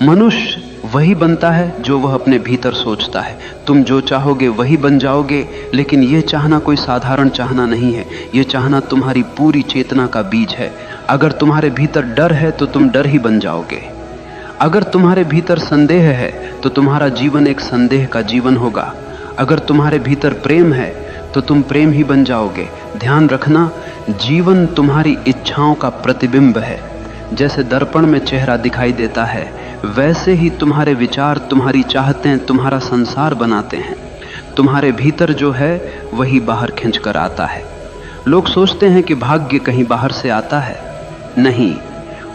मनुष्य वही बनता है जो वह अपने भीतर सोचता है। तुम जो चाहोगे वही बन जाओगे, लेकिन यह चाहना कोई साधारण चाहना नहीं है। यह चाहना तुम्हारी पूरी चेतना का बीज है। अगर तुम्हारे भीतर डर है तो तुम डर ही बन जाओगे। अगर तुम्हारे भीतर संदेह है तो तुम्हारा जीवन एक संदेह का जीवन होगा। अगर तुम्हारे भीतर प्रेम है तो तुम प्रेम ही बन जाओगे। ध्यान रखना, जीवन तुम्हारी इच्छाओं का प्रतिबिंब है। जैसे दर्पण में चेहरा दिखाई देता है, वैसे ही तुम्हारे विचार, तुम्हारी चाहतें तुम्हारा संसार बनाते हैं। तुम्हारे भीतर जो है वही बाहर खींच कर आता है। लोग सोचते हैं कि भाग्य कहीं बाहर से आता है। नहीं,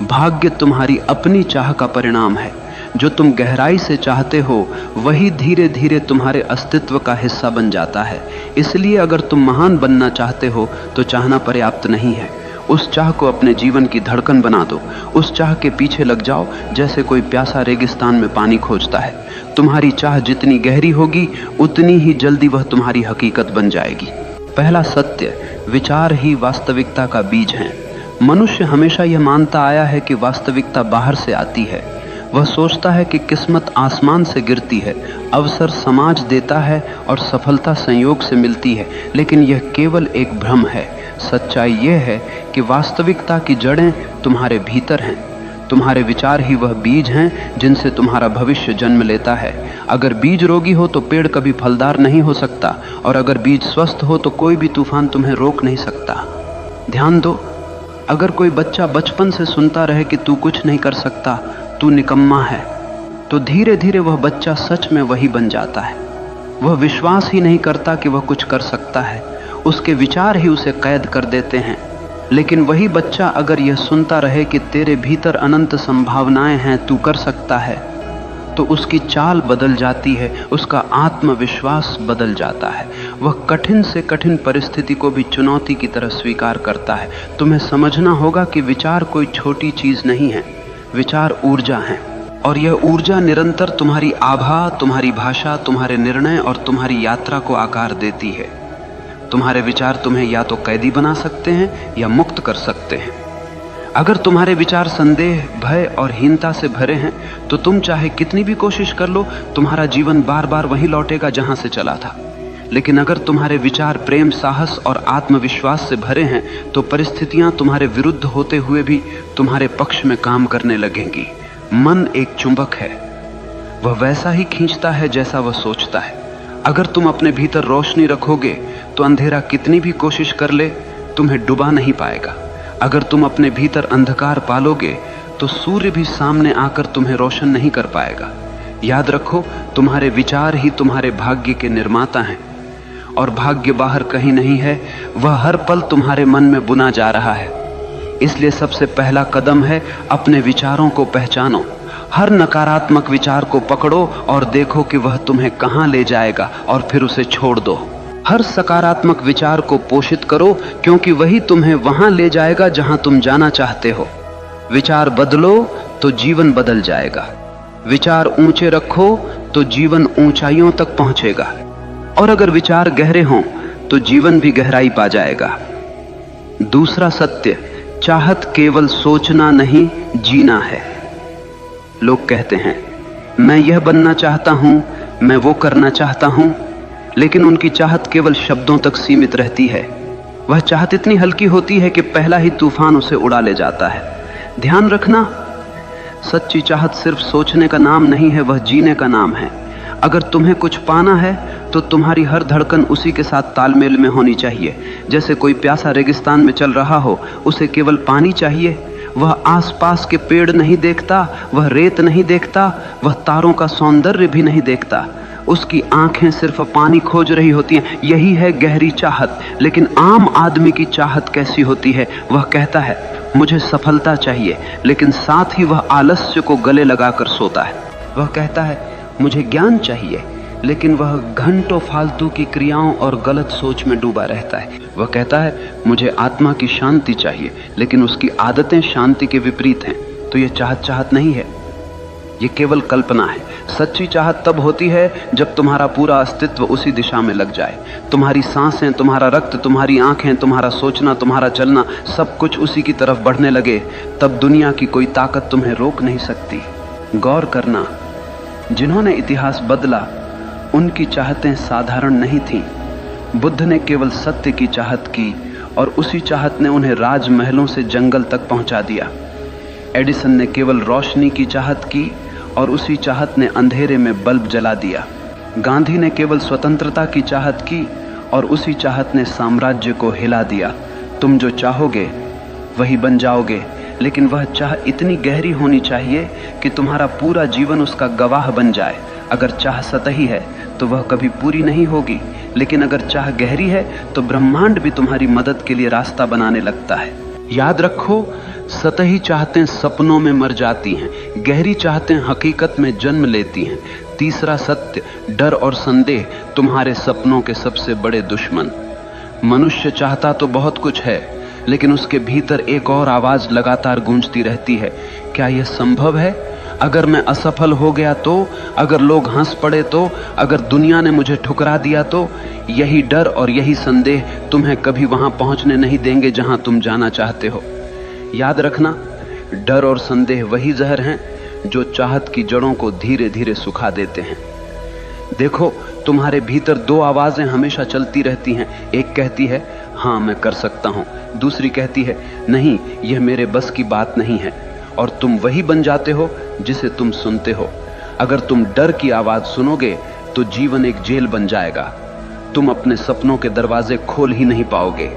भाग्य तुम्हारी अपनी चाह का परिणाम है। जो तुम गहराई से चाहते हो वही धीरे धीरे तुम्हारे अस्तित्व का हिस्सा बन जाता है। इसलिए अगर तुम महान बनना चाहते हो तो चाहना पर्याप्त नहीं है। उस चाह को अपने जीवन की धड़कन बना दो। उस चाह के पीछे लग जाओ जैसे कोई प्यासा रेगिस्तान में पानी खोजता है। तुम्हारी चाह जितनी गहरी होगी उतनी ही जल्दी वह तुम्हारी हकीकत बन जाएगी। पहला सत्य, विचार ही वास्तविकता का बीज है। मनुष्य हमेशा यह मानता आया है कि वास्तविकता बाहर से आती है। वह सोचता है कि किस्मत आसमान से गिरती है, अवसर समाज देता है और सफलता संयोग से मिलती है, लेकिन यह केवल एक भ्रम है। सच्चाई यह है कि वास्तविकता की जड़ें तुम्हारे भीतर हैं। तुम्हारे विचार ही वह बीज हैं जिनसे तुम्हारा भविष्य जन्म लेता है। अगर बीज रोगी हो तो पेड़ कभी फलदार नहीं हो सकता, और अगर बीज स्वस्थ हो तो कोई भी तूफान तुम्हें रोक नहीं सकता। ध्यान दो, अगर कोई बच्चा बचपन से सुनता रहे कि तू कुछ नहीं कर सकता, तू निकम्मा है, तो धीरे धीरे वह बच्चा सच में वही बन जाता है। वह विश्वास ही नहीं करता कि वह कुछ कर सकता है। उसके विचार ही उसे कैद कर देते हैं। लेकिन वही बच्चा अगर यह सुनता रहे कि तेरे भीतर अनंत संभावनाएं हैं, तू कर सकता है, तो उसकी चाल बदल जाती है, उसका आत्मविश्वास बदल जाता है। वह कठिन से कठिन परिस्थिति को भी चुनौती की तरह स्वीकार करता है। तुम्हें समझना होगा कि विचार कोई छोटी चीज नहीं है। विचार ऊर्जा है, और यह ऊर्जा निरंतर तुम्हारी आभा, तुम्हारी भाषा, तुम्हारे निर्णय और तुम्हारी यात्रा को आकार देती है। तुम्हारे विचार तुम्हें या तो कैदी बना सकते हैं या मुक्त कर सकते हैं। अगर तुम्हारे विचार संदेह, भय और हीनता से भरे हैं तो तुम चाहे कितनी भी कोशिश कर लो, तुम्हारा जीवन बार बार वहीं लौटेगा जहां से चला था। लेकिन अगर तुम्हारे विचार प्रेम, साहस और आत्मविश्वास से भरे हैं तो परिस्थितियां तुम्हारे विरुद्ध होते हुए भी तुम्हारे पक्ष में काम करने लगेंगी। मन एक चुंबक है, वह वैसा ही खींचता है जैसा वह सोचता है। अगर तुम अपने भीतर रोशनी रखोगे तो अंधेरा कितनी भी कोशिश कर ले तुम्हें डुबा नहीं पाएगा। अगर तुम अपने भीतर अंधकार पालोगे तो सूर्य भी सामने आकर तुम्हें रोशन नहीं कर पाएगा। याद रखो, तुम्हारे विचार ही तुम्हारे भाग्य के निर्माता हैं, और भाग्य बाहर कहीं नहीं है, वह हर पल तुम्हारे मन में बुना जा रहा है। इसलिए सबसे पहला कदम है अपने विचारों को पहचानो। हर नकारात्मक विचार को पकड़ो और देखो कि वह तुम्हें कहां ले जाएगा, और फिर उसे छोड़ दो। हर सकारात्मक विचार को पोषित करो, क्योंकि वही तुम्हें वहां ले जाएगा जहां तुम जाना चाहते हो। विचार बदलो तो जीवन बदल जाएगा। विचार ऊंचे रखो तो जीवन ऊंचाइयों तक पहुंचेगा, और अगर विचार गहरे हों तो जीवन भी गहराई पा जाएगा। दूसरा सत्य, चाहत केवल सोचना नहीं, जीना है। लोग कहते हैं, मैं यह बनना चाहता हूं, मैं वो करना चाहता हूं, लेकिन उनकी चाहत केवल शब्दों तक सीमित रहती है। वह चाहत इतनी हल्की होती है कि पहला ही तूफान उसे उड़ा ले जाता है। ध्यान रखना, सच्ची चाहत सिर्फ सोचने का नाम नहीं है, वह जीने का नाम है। अगर तुम्हें कुछ पाना है तो तुम्हारी हर धड़कन उसी के साथ तालमेल में होनी चाहिए। जैसे कोई प्यासा रेगिस्तान में चल रहा हो, उसे केवल पानी चाहिए। वह आसपास के पेड़ नहीं देखता, वह रेत नहीं देखता, वह तारों का सौंदर्य भी नहीं देखता। उसकी आंखें सिर्फ पानी खोज रही होती हैं। यही है गहरी चाहत। लेकिन आम आदमी की चाहत कैसी होती है? वह कहता है, मुझे सफलता चाहिए, लेकिन साथ ही वह आलस्य को गले लगाकर सोता है। वह कहता है, मुझे ज्ञान चाहिए, लेकिन वह घंटों फालतू की क्रियाओं और गलत सोच में डूबा रहता है। वह कहता है, मुझे आत्मा की शांति चाहिए, लेकिन उसकी आदतें शांति के विपरीत हैं। तो यह चाहत नहीं है, ये केवल कल्पना है। सच्ची चाहत तब होती है जब तुम्हारा पूरा अस्तित्व उसी दिशा में लग जाए। तुम्हारी सांसें, तुम्हारा रक्त, तुम्हारी आंखें, तुम्हारा सोचना, तुम्हारा चलना, सब कुछ उसी की तरफ बढ़ने लगे। तब दुनिया की कोई ताकत तुम्हें रोक नहीं सकती। गौर करना, जिन्होंने इतिहास बदला उनकी चाहतें साधारण नहीं थीं। बुद्ध ने केवल सत्य की चाहत की और उसी चाहत ने उन्हें राजमहलों से जंगल तक पहुंचा दिया। एडिसन ने केवल रोशनी की चाहत की और उसी चाहत ने अंधेरे में बल्ब जला दिया। गांधी ने केवल स्वतंत्रता की चाहत की और उसी चाहत ने साम्राज्य को हिला दिया। तुम जो चाहोगे वही बन जाओगे, लेकिन वह चाह इतनी गहरी होनी चाहिए कि तुम्हारा पूरा जीवन उसका गवाह बन जाए। अगर चाह सतही है तो वह कभी पूरी नहीं होगी, लेकिन अगर चाह गहरी है तो ब्रह्मांड भी तुम्हारी मदद के लिए रास्ता बनाने लगता है। याद रखो, सतही चाहतें सपनों में मर जाती हैं, गहरी चाहतें हकीकत में जन्म लेती हैं। तीसरा सत्य, डर और संदेह तुम्हारे सपनों के सबसे बड़े दुश्मन। मनुष्य चाहता तो बहुत कुछ है, लेकिन उसके भीतर एक और आवाज लगातार गूंजती रहती है, क्या यह संभव है? अगर मैं असफल हो गया तो, अगर लोग हंस पड़े तो, अगर दुनिया ने मुझे ठुकरा दिया तो? यही डर और यही संदेह तुम्हें कभी वहां पहुंचने नहीं देंगे जहां तुम जाना चाहते हो। याद रखना, डर और संदेह वही जहर हैं जो चाहत की जड़ों को धीरे धीरे सुखा देते हैं। देखो, तुम्हारे भीतर दो आवाजें हमेशा चलती रहती हैं। एक कहती है हाँ मैं कर सकता हूं, दूसरी कहती है नहीं, यह मेरे बस की बात नहीं है। और तुम वही बन जाते हो जिसे तुम सुनते हो। अगर तुम डर की आवाज सुनोगे तो जीवन एक जेल बन जाएगा। तुम अपने सपनों के दरवाजे खोल ही नहीं पाओगे।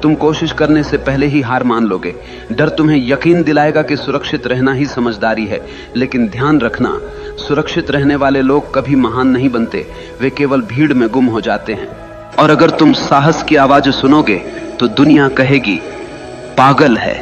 तुम कोशिश करने से पहले ही हार मान लोगे। डर तुम्हें यकीन दिलाएगा कि सुरक्षित रहना ही समझदारी है, लेकिन ध्यान रखना, सुरक्षित रहने वाले लोग कभी महान नहीं बनते, वे केवल भीड़ में गुम हो जाते हैं। और अगर तुम साहस की आवाज सुनोगे तो दुनिया कहेगी पागल है,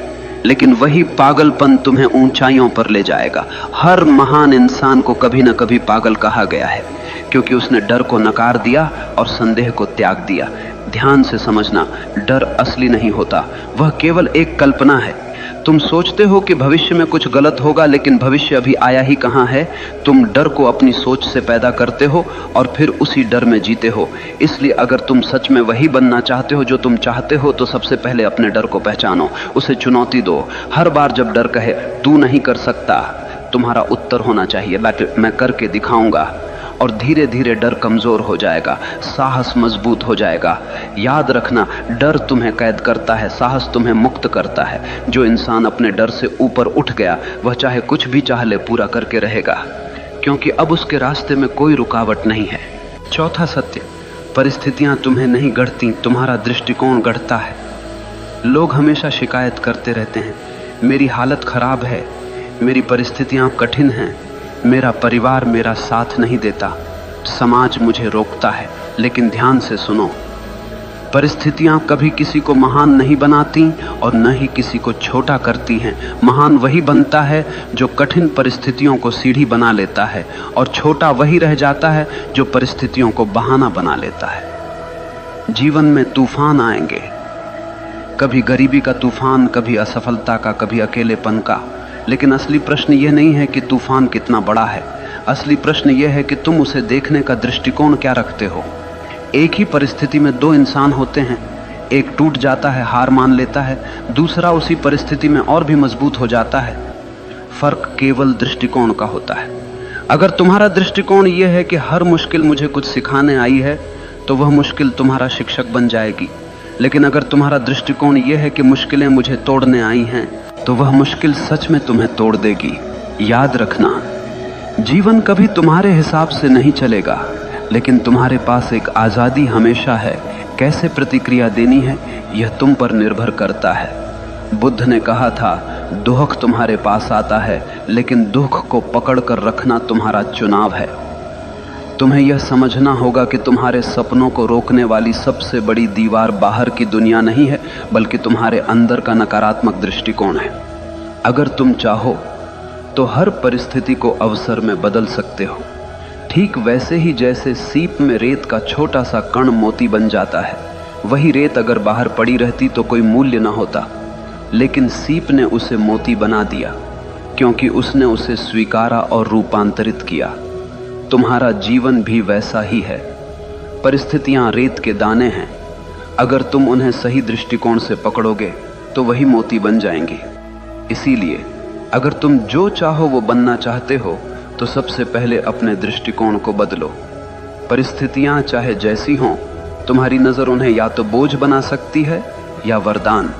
लेकिन वही पागलपन तुम्हें ऊंचाइयों पर ले जाएगा। हर महान इंसान को कभी न कभी पागल कहा गया है, क्योंकि उसने डर को नकार दिया और संदेह को त्याग दिया। ध्यान से समझना, डर असली नहीं होता, वह केवल एक कल्पना है। तुम सोचते हो कि भविष्य में कुछ गलत होगा, लेकिन भविष्य अभी आया ही कहां है। तुम डर को अपनी सोच से पैदा करते हो और फिर उसी डर में जीते हो। इसलिए अगर तुम सच में वही बनना चाहते हो जो तुम चाहते हो, तो सबसे पहले अपने डर को पहचानो, उसे चुनौती दो। हर बार जब डर कहे तू नहीं कर सकता, तुम्हारा उत्तर होना चाहिए मैं करके दिखाऊंगा। और धीरे धीरे डर कमजोर हो जाएगा, साहस मजबूत हो जाएगा। याद रखना, डर तुम्हें कैद करता है, साहस तुम्हें मुक्त करता है। जो इंसान अपने डर से ऊपर उठ गया, वह चाहे कुछ भी चाह ले पूरा करके रहेगा, क्योंकि अब उसके रास्ते में कोई रुकावट नहीं है। चौथा सत्य, परिस्थितियां तुम्हें नहीं गढ़ती, तुम्हारा दृष्टिकोण गढ़ता है। लोग हमेशा शिकायत करते रहते हैं, मेरी हालत खराब है, मेरी परिस्थितियां कठिन हैं, मेरा परिवार मेरा साथ नहीं देता, समाज मुझे रोकता है। लेकिन ध्यान से सुनो, परिस्थितियां कभी किसी को महान नहीं बनाती और न ही किसी को छोटा करती हैं। महान वही बनता है जो कठिन परिस्थितियों को सीढ़ी बना लेता है, और छोटा वही रह जाता है जो परिस्थितियों को बहाना बना लेता है। जीवन में तूफान आएंगे, कभी गरीबी का तूफान, कभी असफलता का, कभी अकेलेपन का। लेकिन असली प्रश्न यह नहीं है कि तूफान कितना बड़ा है, असली प्रश्न यह है कि तुम उसे देखने का दृष्टिकोण क्या रखते हो। एक ही परिस्थिति में दो इंसान होते हैं, एक टूट जाता है, हार मान लेता है, दूसरा उसी परिस्थिति में और भी मजबूत हो जाता है। फर्क केवल दृष्टिकोण का होता है। अगर तुम्हारा दृष्टिकोण यह है कि हर मुश्किल मुझे कुछ सिखाने आई है, तो वह मुश्किल तुम्हारा शिक्षक बन जाएगी। लेकिन अगर तुम्हारा दृष्टिकोण यह है कि मुश्किलें मुझे तोड़ने आई हैं, तो वह मुश्किल सच में तुम्हें तोड़ देगी। याद रखना, जीवन कभी तुम्हारे हिसाब से नहीं चलेगा, लेकिन तुम्हारे पास एक आजादी हमेशा है। कैसे प्रतिक्रिया देनी है, यह तुम पर निर्भर करता है। बुद्ध ने कहा था, दुख तुम्हारे पास आता है, लेकिन दुख को पकड़ कर रखना तुम्हारा चुनाव है। तुम्हें यह समझना होगा कि तुम्हारे सपनों को रोकने वाली सबसे बड़ी दीवार बाहर की दुनिया नहीं है, बल्कि तुम्हारे अंदर का नकारात्मक दृष्टिकोण है। अगर तुम चाहो तो हर परिस्थिति को अवसर में बदल सकते हो, ठीक वैसे ही जैसे सीप में रेत का छोटा सा कण मोती बन जाता है। वही रेत अगर बाहर पड़ी रहती तो कोई मूल्य न होता, लेकिन सीप ने उसे मोती बना दिया, क्योंकि उसने उसे स्वीकारा और रूपांतरित किया। तुम्हारा जीवन भी वैसा ही है। परिस्थितियां रेत के दाने हैं, अगर तुम उन्हें सही दृष्टिकोण से पकड़ोगे तो वही मोती बन जाएंगे। इसीलिए अगर तुम जो चाहो वो बनना चाहते हो तो सबसे पहले अपने दृष्टिकोण को बदलो। परिस्थितियां चाहे जैसी हों, तुम्हारी नजर उन्हें या तो बोझ बना सकती है या वरदान।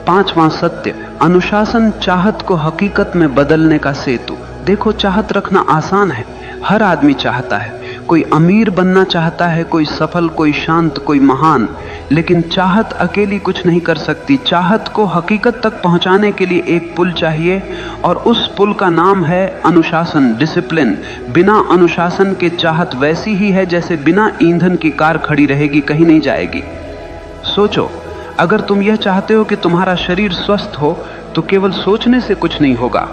पांचवां सत्य, अनुशासन चाहत को हकीकत में बदलने का सेतु। देखो, चाहत रखना आसान है, हर आदमी चाहता है। कोई अमीर बनना चाहता है, कोई सफल, कोई शांत, कोई महान, लेकिन चाहत अकेली कुछ नहीं कर सकती। चाहत को हकीकत तक पहुंचाने के लिए एक पुल चाहिए, और उस पुल का नाम है अनुशासन, डिसिप्लिन। बिना अनुशासन के चाहत वैसी ही है जैसे बिना ईंधन की कार खड़ी रहेगी, कहीं नहीं जाएगी। सोचो, अगर तुम यह चाहते हो कि तुम्हारा शरीर स्वस्थ हो तो केवल सोचने से कुछ नहीं होगा।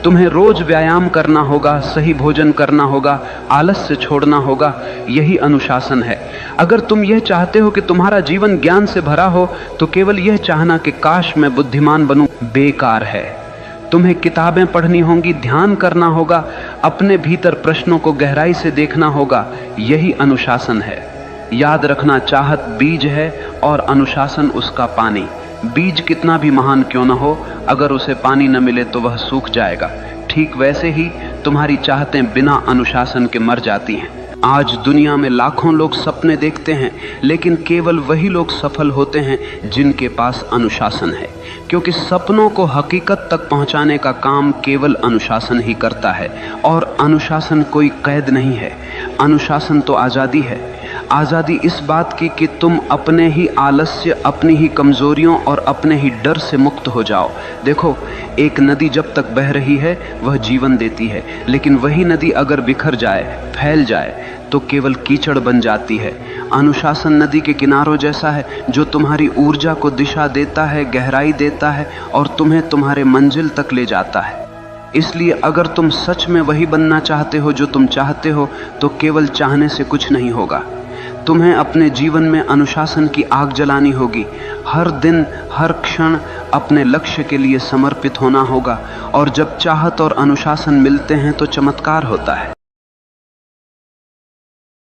तुम्हें रोज व्यायाम करना होगा, सही भोजन करना होगा, आलस्य छोड़ना होगा। यही अनुशासन है। अगर तुम यह चाहते हो कि तुम्हारा जीवन ज्ञान से भरा हो तो केवल यह चाहना कि काश मैं बुद्धिमान बनूं बेकार है। तुम्हें किताबें पढ़नी होंगी, ध्यान करना होगा, अपने भीतर प्रश्नों को गहराई से देखना होगा। यही अनुशासन है। याद रखना, चाहत बीज है और अनुशासन उसका पानी। बीज कितना भी महान क्यों न हो, अगर उसे पानी न मिले तो वह सूख जाएगा। ठीक वैसे ही तुम्हारी चाहतें बिना अनुशासन के मर जाती हैं। आज दुनिया में लाखों लोग सपने देखते हैं, लेकिन केवल वही लोग सफल होते हैं जिनके पास अनुशासन है, क्योंकि सपनों को हकीकत तक पहुंचाने का काम केवल अनुशासन ही करता है। और अनुशासन कोई कैद नहीं है, अनुशासन तो आज़ादी है। आज़ादी इस बात की कि तुम अपने ही आलस्य, अपनी ही कमजोरियों और अपने ही डर से मुक्त हो जाओ। देखो, एक नदी जब तक बह रही है वह जीवन देती है, लेकिन वही नदी अगर बिखर जाए, फैल जाए तो केवल कीचड़ बन जाती है। अनुशासन नदी के किनारों जैसा है, जो तुम्हारी ऊर्जा को दिशा देता है, गहराई देता है और तुम्हें तुम्हारे मंजिल तक ले जाता है। इसलिए अगर तुम सच में वही बनना चाहते हो जो तुम चाहते हो तो केवल चाहने से कुछ नहीं होगा। तुम्हें अपने जीवन में अनुशासन की आग जलानी होगी। हर दिन, हर क्षण अपने लक्ष्य के लिए समर्पित होना होगा। और जब चाहत और अनुशासन मिलते हैं तो चमत्कार होता है।